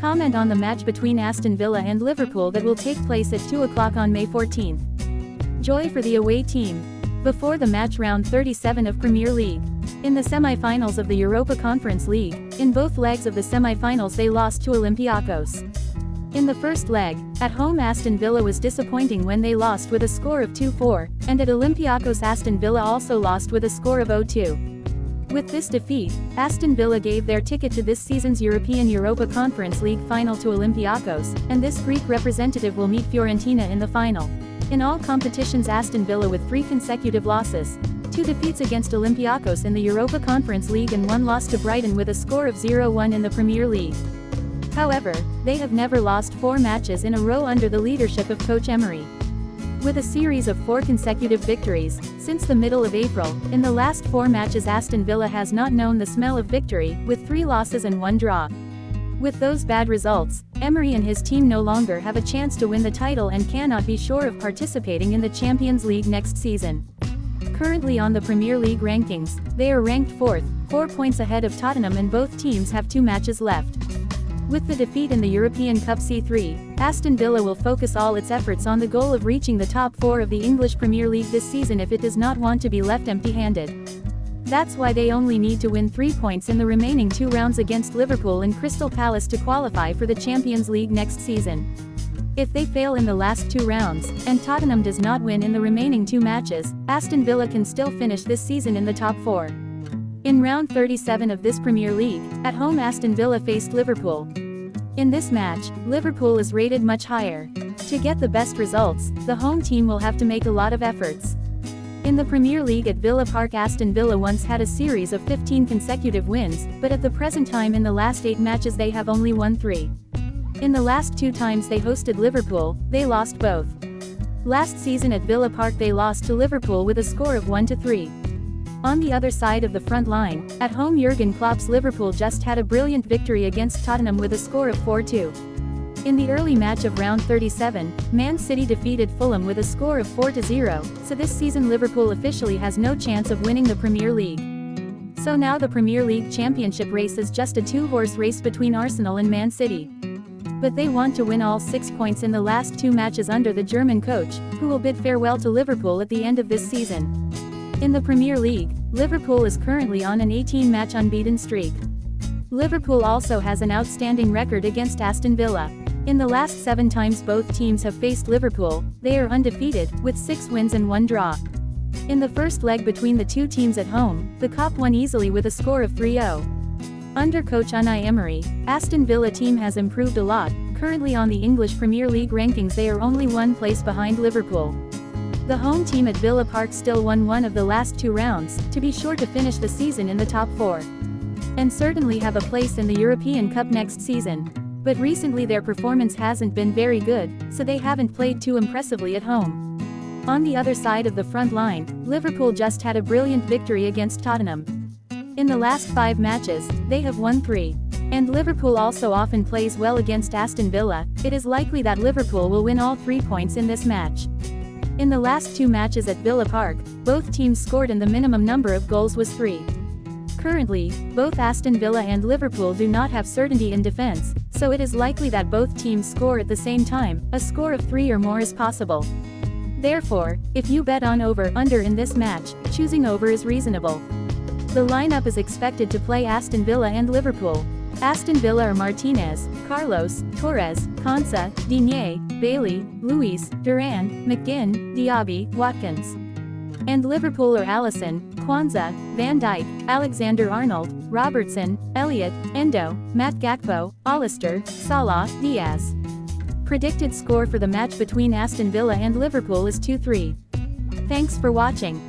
Comment on the match between Aston Villa and Liverpool that will take place at 2 o'clock on May 14th. Joy for the away team. Before the match, round 37 of Premier League. In the semi-finals of the Europa Conference League, in both legs of the semi-finals they lost to Olympiacos. In the first leg, at home Aston Villa was disappointing when they lost with a score of 2-4, and at Olympiacos Aston Villa also lost with a score of 0-2. With this defeat, Aston Villa gave their ticket to this season's European Europa Conference League final to Olympiacos, and this Greek representative will meet Fiorentina in the final. In all competitions Aston Villa with 3 consecutive losses. 2 defeats against Olympiacos in the Europa Conference League and 1 loss to Brighton with a score of 0-1 in the Premier League. However, they have never lost 4 matches in a row under the leadership of coach Emery. With a series of 4 consecutive victories, since the middle of April, in the last 4 matches Aston Villa has not known the smell of victory, with 3 losses and 1 draw. With those bad results, Emery and his team no longer have a chance to win the title and cannot be sure of participating in the Champions League next season. Currently on the Premier League rankings, they are ranked 4th, 4 points ahead of Tottenham, and both teams have 2 matches left. With the defeat in the European Cup C3, Aston Villa will focus all its efforts on the goal of reaching the top 4 of the English Premier League this season if it does not want to be left empty-handed. That's why they only need to win 3 points in the remaining 2 rounds against Liverpool and Crystal Palace to qualify for the Champions League next season. If they fail in the last 2 rounds, and Tottenham does not win in the remaining 2 matches, Aston Villa can still finish this season in the top 4. In round 37 of this Premier League, at home Aston Villa faced Liverpool. In this match, Liverpool is rated much higher. To get the best results, the home team will have to make a lot of efforts. In the Premier League at Villa Park, Aston Villa once had a series of 15 consecutive wins, but at the present time in the last 8 matches they have only won 3. In the last 2 times they hosted Liverpool, they lost both. Last season at Villa Park they lost to Liverpool with a score of 1-3. On the other side of the front line, at home Jurgen Klopp's Liverpool just had a brilliant victory against Tottenham with a score of 4-2. In the early match of round 37, Man City defeated Fulham with a score of 4-0, so this season Liverpool officially has no chance of winning the Premier League. So now the Premier League championship race is just a 2-horse race between Arsenal and Man City. But they want to win all 6 points in the last 2 matches under the German coach, who will bid farewell to Liverpool at the end of this season. In the Premier League, Liverpool is currently on an 18-match unbeaten streak. Liverpool also has an outstanding record against Aston Villa. In the last 7 times both teams have faced Liverpool, they are undefeated, with 6 wins and 1 draw. In the first leg between the 2 teams at home, the Kop won easily with a score of 3-0. Under coach Unai Emery, Aston Villa team has improved a lot. Currently on the English Premier League rankings they are only 1 place behind Liverpool. The home team at Villa Park still won 1 of the last 2 rounds, to be sure to finish the season in the top 4. And certainly have a place in the European Cup next season. But recently their performance hasn't been very good, so they haven't played too impressively at home. On the other side of the front line, Liverpool just had a brilliant victory against Tottenham. In the last 5 matches, they have won 3. And Liverpool also often plays well against Aston Villa. It is likely that Liverpool will win all 3 points in this match. In the last 2 matches at Villa Park, both teams scored and the minimum number of goals was 3. Currently, both Aston Villa and Liverpool do not have certainty in defense, so it is likely that both teams score at the same time. A score of 3 or more is possible. Therefore, if you bet on over/under in this match, choosing over is reasonable. The lineup is expected to play Aston Villa and Liverpool. Aston Villa are Martinez, Carlos, Torres, Konsa, Digne, Bailey, Luis, Duran, McGinn, Diaby, Watkins. And Liverpool are Alisson, Kwanzaa, Van Dijk, Alexander-Arnold, Robertson, Elliott, Endo, Matt Gakpo, Alistair, Salah, Diaz. Predicted score for the match between Aston Villa and Liverpool is 2-3. Thanks for watching.